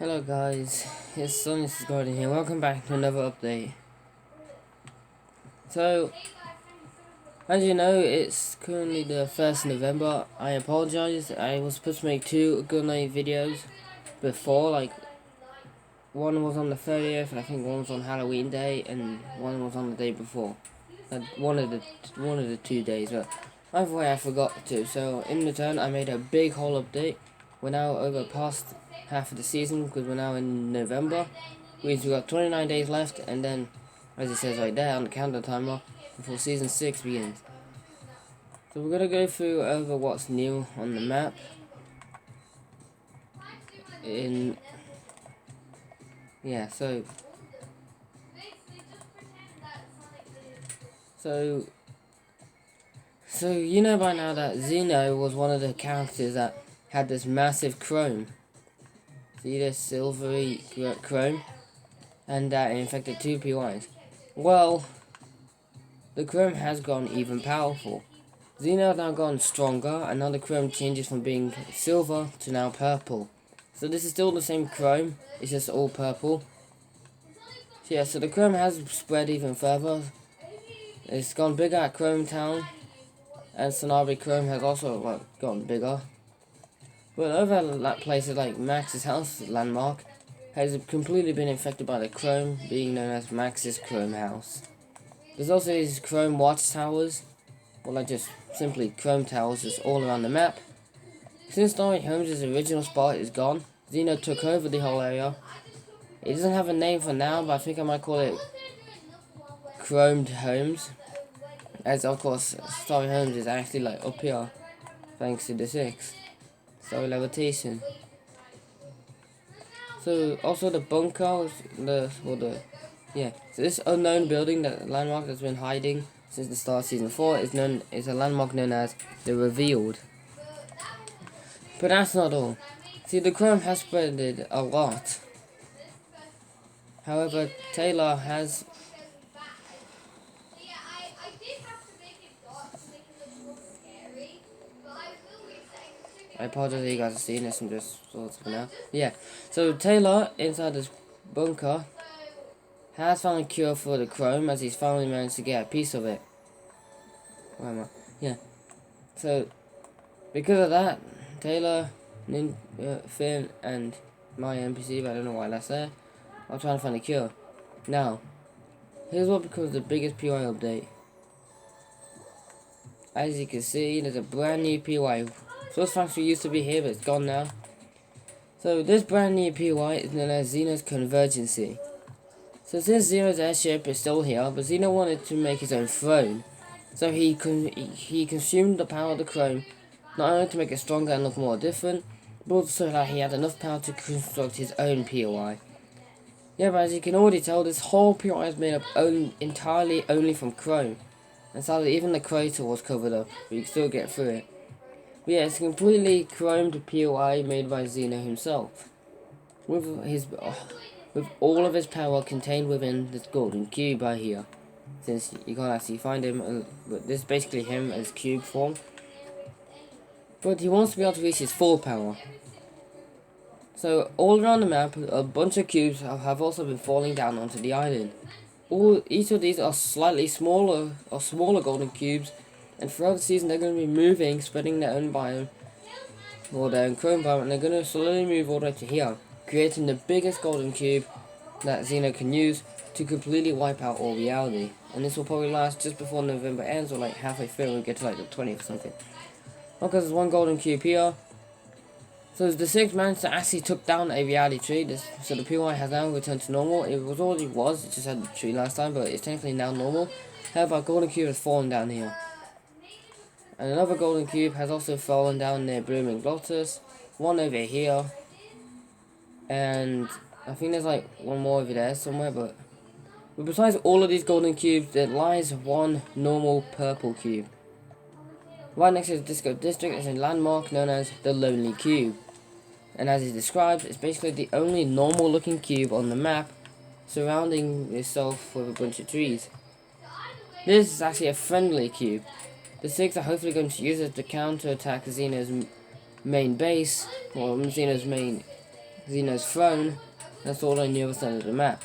Hello guys, it's Sonny's Garden here. Welcome back to another update. So, as you know, it's currently the 1st of November. I apologize. I was supposed to make two GunNite videos before, like one was on the 30th, and I think one was on Halloween Day, and one was on the day before. One of the 2 days, but either way I forgot to. So in return, I made a big whole update. We're now over past half of the season because we're now in November. We've got 29 days left, and then, as it says right there on the countdown timer, before season 6 begins. So we're gonna go through over what's new on the map. So you know by now that Xeno was one of the characters that had this massive chrome. See this silvery chrome? And that infected 2 PYs. Well, the chrome has gone even powerful. Xeno has now gone stronger, and now the chrome changes from being silver to now purple. So this is still the same chrome, it's just all purple. So yeah, so the chrome has spread even further. It's gone bigger at Chrome Town, and Sonabi Chrome has also gotten bigger. But over places like Max's house landmark has completely been infected by the chrome, being known as Max's Chrome House. There's also these chrome watchtowers, or like just simply chrome towers, just all around the map. Since Starry Holmes' original spot is gone, Xeno took over the whole area. It doesn't have a name for now, but I think I might call it Chromed Homes, as of course Starry Holmes is actually like up here, thanks to the 6 Starry Levitation. So also the bunker, so this unknown building, that landmark that's been hiding since the start of season 4, is a landmark known as the Revealed. But that's not all. See, the chrome has spreaded a lot. However, Taylor has. I apologize if you guys are seeing this, I'm just sort of now. Yeah, so Taylor, inside this bunker, has found a cure for the chrome, as he's finally managed to get a piece of it. Where am I? Yeah. So, because of that, Taylor, Finn, and my NPC, but I don't know why that's there, are trying to find a cure. Now, here's what becomes the biggest PY update. As you can see, there's a brand new PY. Source Factory used to be here, but it's gone now. So this brand new PY is known as Xeno's Convergency. So since Xeno's airship is still here, but Xeno wanted to make his own throne. So he consumed the power of the chrome, not only to make it stronger and look more different, but also that he had enough power to construct his own POI. Yeah, but as you can already tell, this whole POI is made up entirely only from chrome. And sadly, even the crater was covered up, but you can still get through it. But yeah, it's a completely chromed POI made by Xeno himself, with all of his power contained within this golden cube right here. Since you can't actually find him, but this is basically him as cube form. But he wants to be able to reach his full power. So all around the map, a bunch of cubes have also been falling down onto the island. Each of these are slightly smaller golden cubes, and throughout the season they're going to be moving, spreading their own biome, or their own chrome biome, and they're going to slowly move all the way to here, creating the biggest golden cube that Xeno can use to completely wipe out all reality. And this will probably last just before November ends, or like halfway through, and we get to like the 20th or something. Because there's one golden cube here. So the 6 managed to actually took down a reality tree, so the PY has now returned to normal. It just had the tree last time, but it's technically now normal. However, a golden cube has fallen down here. And another golden cube has also fallen down near Blooming Lotus. One over here. And I think there's like one more over there somewhere, but besides all of these golden cubes, there lies one normal purple cube. Right next to the Disco District is a landmark known as the Lonely Cube. And as it describes, it's basically the only normal looking cube on the map, surrounding itself with a bunch of trees. This is actually a friendly cube. The 6 are hopefully going to use it to counter-attack Xeno's main base, or Xeno's main Xeno's throne. That's all on the other side of the map.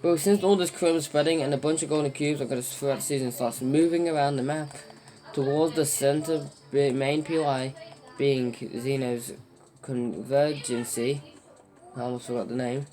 But since all this chrome is spreading and a bunch of golden cubes are going to throughout the season starts moving around the map towards the center main POI, being Xeno's convergency. I almost forgot the name.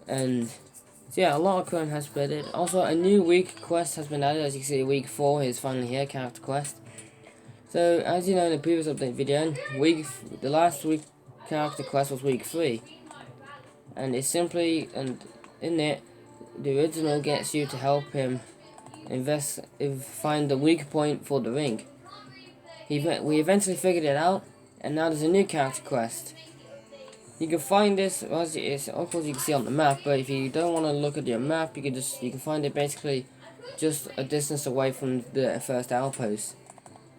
And so yeah, a lot of chrome has spreaded. Also, a new week quest has been added. As you can see, week 4 is finally here, character quest. So as you know in the previous update video, the last week character quest was week 3. And it's simply, and in it, the original gets you to help him find the weak point for the ring. We eventually figured it out, and now there's a new character quest. You can find this, as it's of course you can see on the map, but if you don't want to look at your map, you can find it basically just a distance away from the first outpost.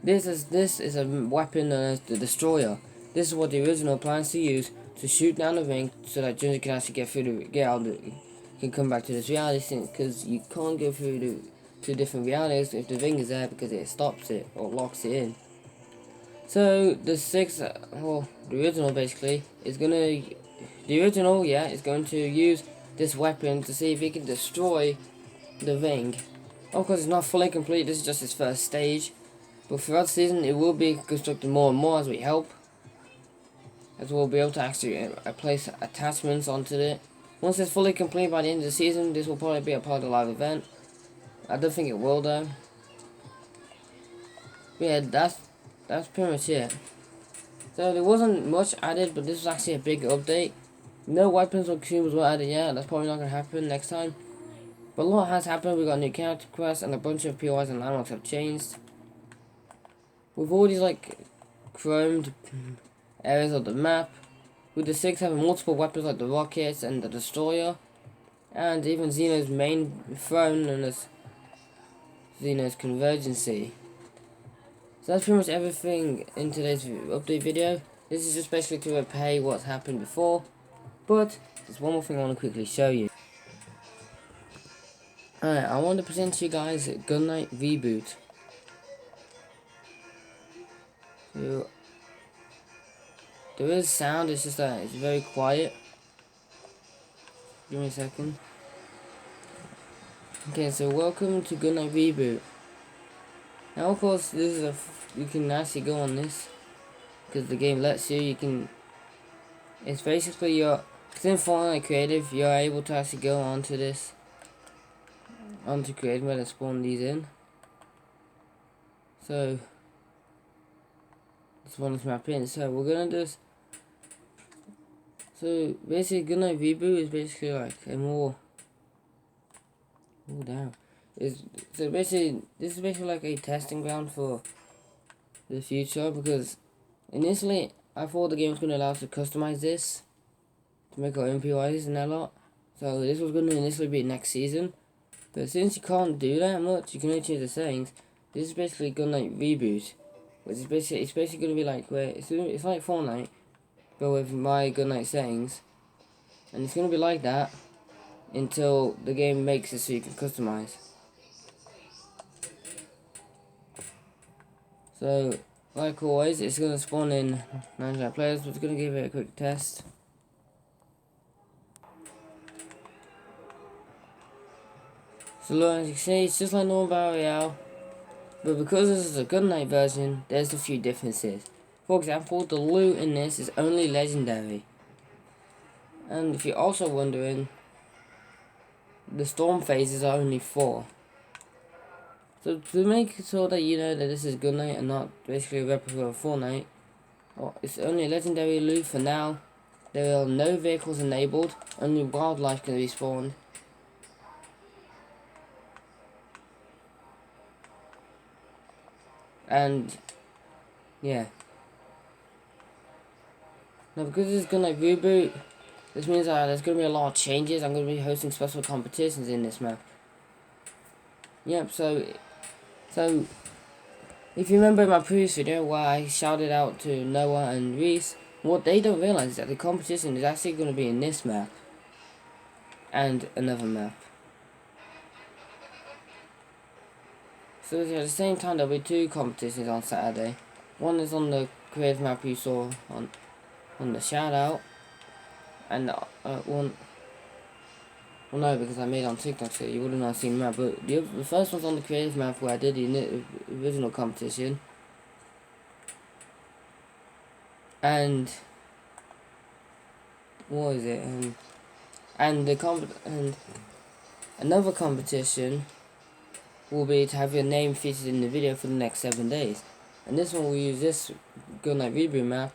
This is a weapon known as the Destroyer. This is what the original plans to use to shoot down the ring, so that Ginger can actually can come back to this reality, because you can't go through the 2 different realities if the ring is there, because it stops it or locks it in. So the original basically is going to use this weapon to see if he can destroy the ring. Of course, it's not fully complete. This is just its first stage. But throughout the season, it will be constructed more and more as we help. As we'll be able to actually place attachments onto it. Once it's fully complete by the end of the season, this will probably be a part of the live event. I don't think it will though. But yeah, that's pretty much it. So there wasn't much added, but this was actually a big update. No weapons or cubes were added yet. That's probably not going to happen next time. But a lot has happened. We got new character quests and a bunch of POIs and landmarks have changed. With all these chromed areas of the map, with the 6 having multiple weapons like the rockets and the destroyer, and even Xeno's main throne known as Xeno's convergency. So that's pretty much everything in today's update video. This is just basically to repay what's happened before, but there's one more thing I want to quickly show you. Alright, I want to present to you guys GunNite Reboot. So, there is sound, it's just that it's very quiet. Give me a second. Okay, so welcome to GunNite Reboot. Now of course this is you can actually go on this, because the game lets you, it's basically because in Fortnite Creative you're able to actually go onto Creative where they spawn these in. So, this one is map in, so we're gonna just, so basically GunNite Reboot is basically like a more, so basically, this is basically like a testing ground for the future, because initially I thought the game was going to allow us to customize this to make our own POIs and that lot. So this was going to initially be next season, but since you can't do that much, you can only change the settings. This is basically GunNite Reboot, which is basically going to be like it's like Fortnite, but with my GunNite settings, and it's going to be like that until the game makes it so you can customize. So, like always, it's going to spawn in 99 players, but it's going to give it a quick test. So look, as you can see, it's just like normal Battle Royale, but because this is a GunNite version, there's a few differences. For example, the loot in this is only legendary. And if you're also wondering, the storm phases are only 4. So to make sure that you know that this is GunNite and not basically a replica of Fortnite, it's only legendary loot for now. There are no vehicles enabled, only wildlife can be spawned. And yeah. Now because this is GunNite Reboot, this means there's going to be a lot of changes. I'm going to be hosting special competitions in this map. Yep, so if you remember my previous video where I shouted out to Noah and Reese, what they don't realize is that the competition is actually going to be in this map and another map. So at the same time there'll be 2 competitions on Saturday. One is on the creative map you saw on the shout out, and one. Well, no, because I made it on TikTok, so you would have not seen the map. But the first one's on the creative map where I did the original competition, and what is it? And another competition will be to have your name featured in the video for the next 7 days. And this one will use this GunNite reboot map,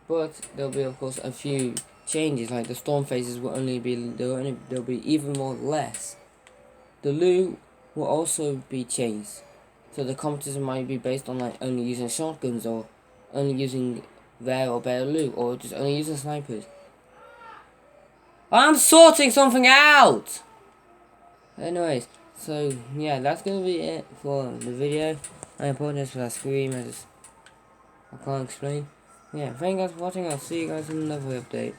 but there'll be of course a few changes, like the storm phases will there'll be even more less. The loot will also be changed, so the competition might be based on like only using shotguns, or only using rare or better loot, or just only using snipers. I'm sorting something out! Anyways, so yeah, that's gonna be it for the video. I apologize for that scream, I can't explain. Yeah, thank you guys for watching, I'll see you guys in another update.